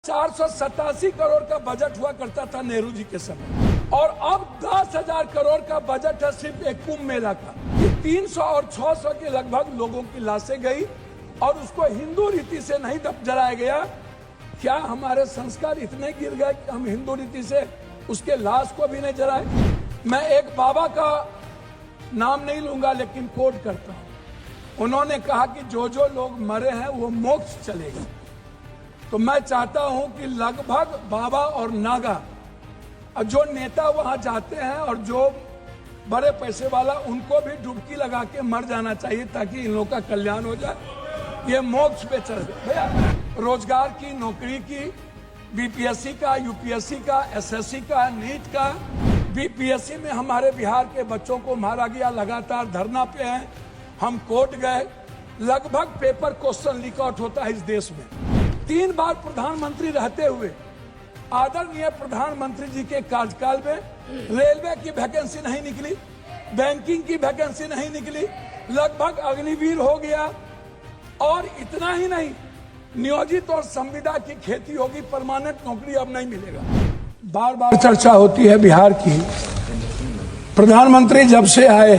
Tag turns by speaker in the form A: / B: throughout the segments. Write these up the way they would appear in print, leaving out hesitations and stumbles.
A: 487 करोड़ का बजट हुआ करता था नेहरू जी के समय, और अब 10,000 करोड़ का बजट है सिर्फ एक कुंभ मेला का। 300 और 600 के लगभग लोगों की लाशें गई और उसको हिंदू रीति से नहीं जलाया गया। क्या हमारे संस्कार इतने गिर गए कि हम हिंदू रीति से उसके लाश को भी नहीं जलाए? मैं एक बाबा का नाम नहीं लूंगा लेकिन कोट करता हूं। उन्होंने कहा कि जो जो लोग मरे हैं वो मोक्ष चलेगा। तो मैं चाहता हूं कि लगभग बाबा और नागा जो नेता वहां जाते हैं और जो बड़े पैसे वाला, उनको भी डुबकी लगा के मर जाना चाहिए ताकि इन लोगों का कल्याण हो जाए। ये मोक्ष पे चल गए भैया। रोजगार की, नौकरी की, बीपीएससी का, यूपीएससी का, एसएससी का, नीट का। बीपीएससी में हमारे बिहार के बच्चों को मारा गया, लगातार धरना पे हैं। हम कोर्ट गए, लगभग पेपर क्वेश्चन लीक आउट होता है इस देश में। 3 बार प्रधानमंत्री रहते हुए आदरणीय प्रधानमंत्री जी के कार्यकाल में रेलवे की वैकेंसी नहीं निकली, बैंकिंग की वैकेंसी नहीं निकली, लगभग अग्निवीर हो गया। और इतना ही नहीं, नियोजित और संविदा की खेती होगी, परमानेंट नौकरी अब नहीं मिलेगा। बार बार चर्चा होती है बिहार की। प्रधानमंत्री जब से आए,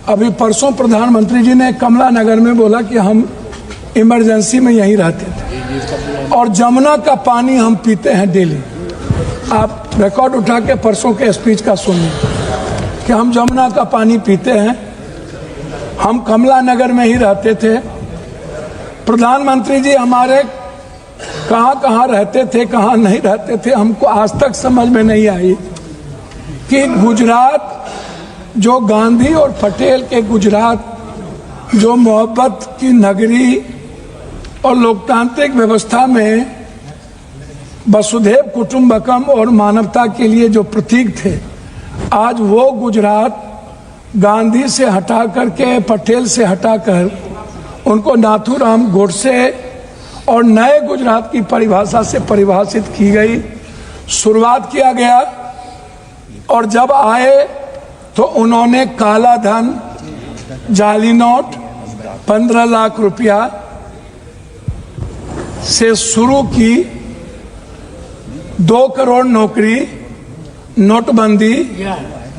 A: अभी परसों प्रधानमंत्री जी ने कमला नगर में बोला कि हम इमरजेंसी में यहीं रहते थे और जमुना का पानी हम पीते हैं डेली। आप रिकॉर्ड उठा के परसों के स्पीच का सुनिए कि हम जमुना का पानी पीते हैं। हम कमला नगर में ही रहते थे। प्रधानमंत्री जी हमारे कहाँ रहते थे, कहाँ नहीं रहते थे, हमको आज तक समझ में नहीं आई कि गुजरात, जो गांधी और पटेल के गुजरात, जो मोहब्बत की नगरी और लोकतांत्रिक व्यवस्था में वसुधैव कुटुंबकम और मानवता के लिए जो प्रतीक थे, आज वो गुजरात गांधी से हटा करके, पटेल से हटाकर उनको नाथूराम गोडसे और नए गुजरात की परिभाषा से परिभाषित की गई। शुरुआत किया गया और जब आए तो उन्होंने काला धन, जाली नोट, 15 लाख रुपया से शुरू की, 2 करोड़ नौकरी, नोटबंदी,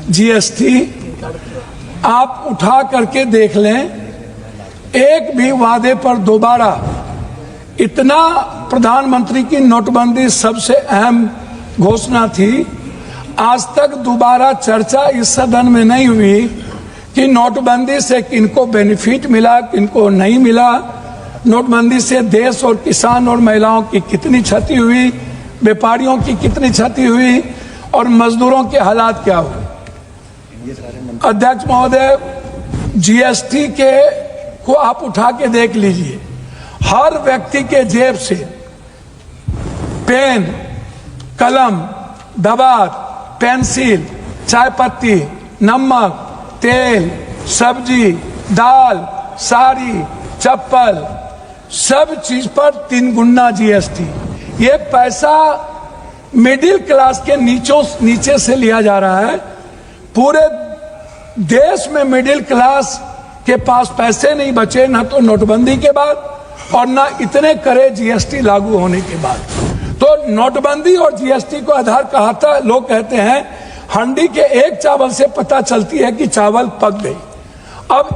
A: जीएसटी। आप उठा करके देख लें, एक भी वादे पर दोबारा, इतना प्रधानमंत्री की नोटबंदी सबसे अहम घोषणा थी। आज तक दोबारा चर्चा इस सदन में नहीं हुई कि नोटबंदी से किनको बेनिफिट मिला, किनको नहीं मिला। नोटबंदी से देश और किसान और महिलाओं की कितनी क्षति हुई, व्यापारियों की कितनी क्षति हुई और मजदूरों के हालात क्या हुए। अध्यक्ष महोदय, जीएसटी के को आप उठा के देख लीजिए। हर व्यक्ति के जेब से पेन, कलम, दवात, पेंसिल, चाय पत्ती, नमक, तेल, सब्जी, दाल, साड़ी, चप्पल, सब चीज पर 3 गुना जीएसटी। ये पैसा मिडिल क्लास के नीचे से लिया जा रहा है। पूरे देश में मिडिल क्लास के पास पैसे नहीं बचे, ना तो नोटबंदी के बाद और ना इतने करे जीएसटी लागू होने के बाद। तो नोटबंदी और जीएसटी को आधार कहा था। लोग कहते हैं हंडी के एक चावल से पता चलती है कि चावल पक गई। अब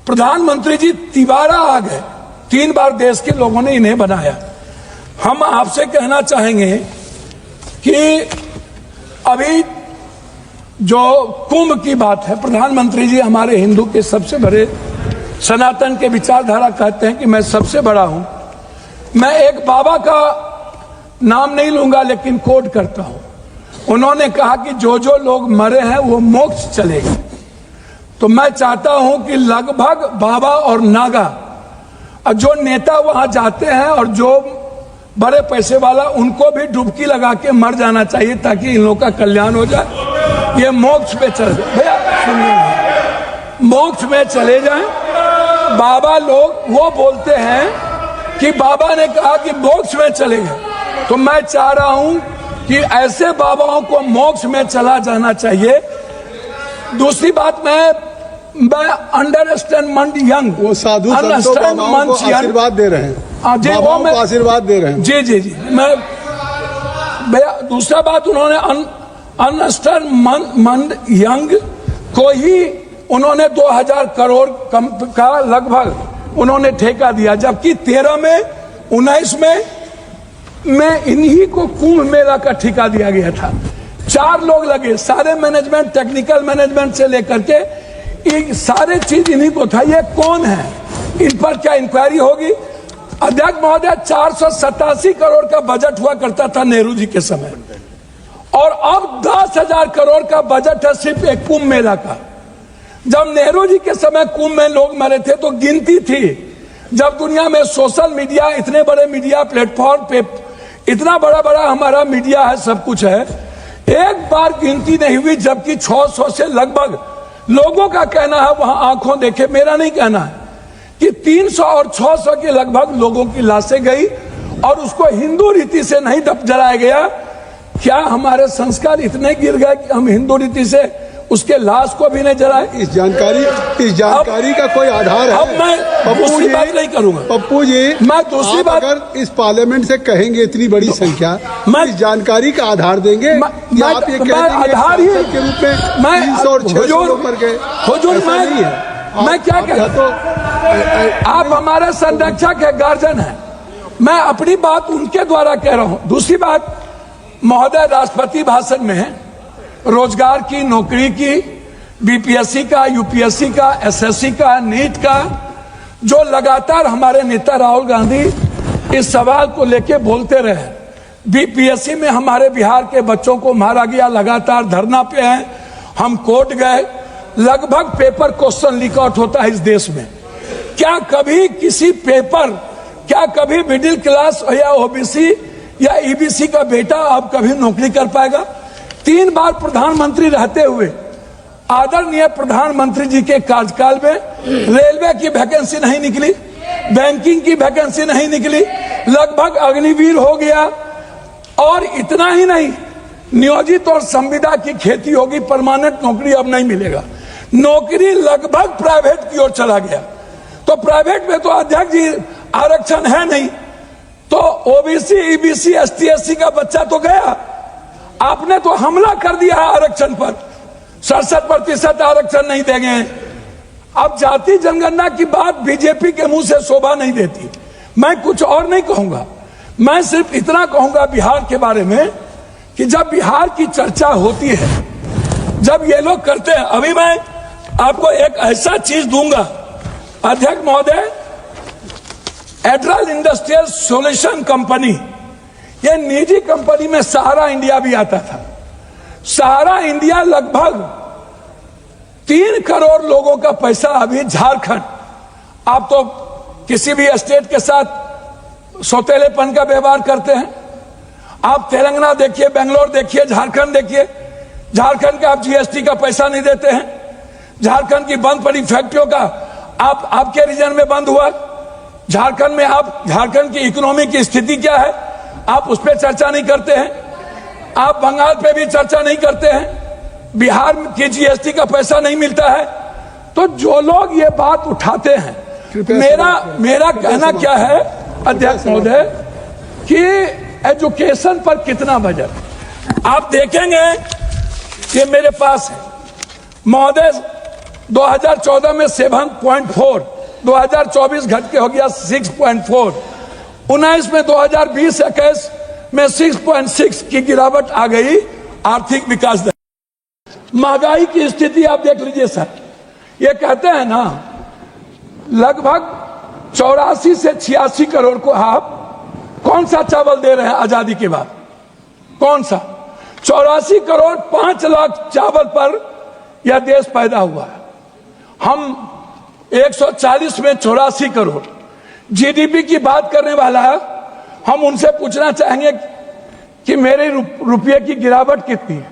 A: प्रधानमंत्री जी तिबारा आ गए, 3 बार देश के लोगों ने इन्हें बनाया। हम आपसे कहना चाहेंगे कि अभी जो कुंभ की बात है, प्रधानमंत्री जी हमारे हिंदू के सबसे बड़े, सनातन के विचारधारा कहते हैं कि मैं सबसे बड़ा हूं। मैं एक बाबा का नाम नहीं लूंगा लेकिन कोट करता हूं। उन्होंने कहा कि जो जो लोग मरे हैं वो मोक्ष चलेगा। तो मैं चाहता हूं कि लगभग बाबा और नागा जो नेता वहां जाते हैं और जो बड़े पैसे वाला, उनको भी डुबकी लगा के मर जाना चाहिए ताकि इन लोगों का कल्याण हो जाए। ये मोक्ष पे चल जाए भैया, सुनिए, मोक्ष में चले जाएं। बाबा लोग वो बोलते हैं कि बाबा ने कहा कि मोक्ष में चले गए, तो मैं चाह रहा हूं कि ऐसे बाबाओं को मोक्ष में चला जाना चाहिए। दूसरी बात, मैं अंडरस्टैंड मंड यंग,
B: वो साधु संतों बाबाओं को आशीर्वाद दे रहे हैं।
A: जी वो
B: बाबाओं
A: मैं
B: को आशीर्वाद दे रहे हैं।
A: जी जी जी मैं दूसरा बात, उन्होंने अनस्टर मंड यंग को ही उन्होंने 2000 करोड़ का लगभग उन्होंने ठेका दिया, जबकि 13 में 19 में इन्हीं को कुंभ मेला का ठेका दिया गया था। 4 लोग लगे, सारे मैनेजमेंट, टेक्निकल मैनेजमेंट से लेकर के ये सारे चीज इन्हीं को था। ये कौन है, इन पर क्या इंक्वायरी होगी? अध्यक्ष महोदय, 487 करोड़ का बजट हुआ करता था नेहरू जी के समय, और अब 10,000 करोड़ का बजट है सिर्फ एक कुंभ मेला का। जब नेहरू जी के समय कुंभ में लोग मरे थे तो गिनती थी। जब दुनिया में सोशल मीडिया, इतने बड़े मीडिया प्लेटफॉर्म पे इतना बड़ा बड़ा हमारा मीडिया है, सब कुछ है, एक बार गिनती नहीं हुई, जबकि 600 से लगभग लोगों का कहना है, वहां आंखों देखे, मेरा नहीं कहना है, कि 300 और 600 के लगभग लोगों की लाशें गई और उसको हिंदू रीति से नहीं जलाया गया। क्या हमारे संस्कार इतने गिर गए कि हम हिंदू रीति से उसके लाश को भी नहीं जलाए?
B: इस जानकारी का कोई आधार है?
A: अब मैं दूसरी बात नहीं करूंगा।
B: पप्पू जी,
A: मैं दूसरी बात,
B: अगर इस पार्लियामेंट से कहेंगे इतनी बड़ी संख्या, इस जानकारी का आधार देंगे या आप ये कह देंगे
A: आधार ही
B: के रूप में 300 और 600 लोग मर गए?
A: मैं क्या कहता, तो आप हमारे संरक्षक है, गार्जियन है, मैं अपनी बात उनके द्वारा कह रहा हूं। दूसरी बात, महोदय राष्ट्रपति भाषण में रोजगार की, नौकरी की, बीपीएससी का, यूपीएससी का, एसएससी का, नीट का, जो लगातार हमारे नेता राहुल गांधी इस सवाल को लेके बोलते रहे। बीपीएससी में हमारे बिहार के बच्चों को मारा गया, लगातार धरना पे हैं, हम कोर्ट गए, लगभग पेपर क्वेश्चन लीक आउट होता है इस देश में। क्या कभी किसी पेपर, क्या कभी मिडिल क्लास या ओबीसी या ईबीसी का बेटा अब कभी नौकरी कर पाएगा? 3 बार प्रधानमंत्री रहते हुए आदरणीय प्रधानमंत्री जी के कार्यकाल में रेलवे की वैकेंसी नहीं निकली, बैंकिंग की वैकेंसी नहीं निकली, लगभग अग्निवीर हो गया। और इतना ही नहीं, नियोजित और संविदा की खेती होगी, परमानेंट नौकरी अब नहीं मिलेगा, नौकरी लगभग प्राइवेट की ओर चला गया। तो प्राइवेट में तो अध्यक्ष जी आरक्षण है नहीं, तो ओबीसी, ईबीसी, एसटी, एससी का बच्चा तो गया। आपने तो हमला कर दिया आरक्षण पर, 67% आरक्षण नहीं देंगे। अब जाति जनगणना की बात बीजेपी के मुंह से शोभा नहीं देती। मैं कुछ और नहीं कहूंगा, मैं सिर्फ इतना कहूंगा बिहार के बारे में कि जब बिहार की चर्चा होती है, जब ये लोग करते हैं, अभी मैं आपको एक ऐसा चीज दूंगा अध्यक्ष महोदय, एड्रल इंडस्ट्रियल सॉल्यूशन कंपनी, ये निजी कंपनी में सहारा इंडिया भी आता था। सहारा इंडिया लगभग 3 करोड़ लोगों का पैसा अभी झारखंड, आप तो किसी भी स्टेट के साथ सौतेलेपन का व्यवहार करते हैं, आप तेलंगाना देखिए, बेंगलोर देखिए, झारखंड देखिए, झारखंड का आप जीएसटी का पैसा नहीं देते हैं, झारखंड की बंद पड़ी फैक्ट्रियों का आपके रीजन में बंद हुआ, झारखंड में आप, झारखंड की इकोनॉमी की स्थिति क्या है आप उस पर चर्चा नहीं करते हैं, आप बंगाल पे भी चर्चा नहीं करते हैं, बिहार की जीएसटी का पैसा नहीं मिलता है। तो जो लोग ये बात उठाते हैं, मेरा कहना क्या है अध्यक्ष महोदय कि एजुकेशन पर कितना बजट आप देखेंगे, ये मेरे पास है महोदय, 2014 में 7.4, 2024 घट के हो गया 6.4, 19 में 2020-21 में 6.6 की गिरावट आ गई आर्थिक विकास दर। महंगाई की स्थिति आप देख लीजिए सर, ये कहते हैं ना लगभग 84 से 86 करोड़ को आप कौन सा चावल दे रहे हैं आजादी के बाद? कौन सा? 84 करोड़ 5 लाख चावल पर यह देश पैदा हुआ है। हम 140 में 84 करोड़ जीडीपी की बात करने वाला है। हम उनसे पूछना चाहेंगे कि मेरे रुपये की गिरावट कितनी है,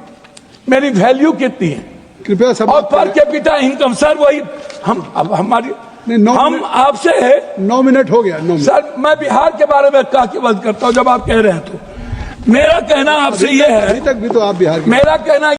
A: मेरी वैल्यू कितनी है,
B: कृपया सब
A: और पर कैपिटा इनकम सर वही हम अब हमारी हम आपसे
B: 9 मिनट हो गया। 9 मिनट
A: सर, मैं बिहार के बारे में कह के बंद करता हूं जब आप कह रहे हैं। तो मेरा कहना आपसे ये है,
B: अभी तक भी तो आप बिहार
A: मेरा कहना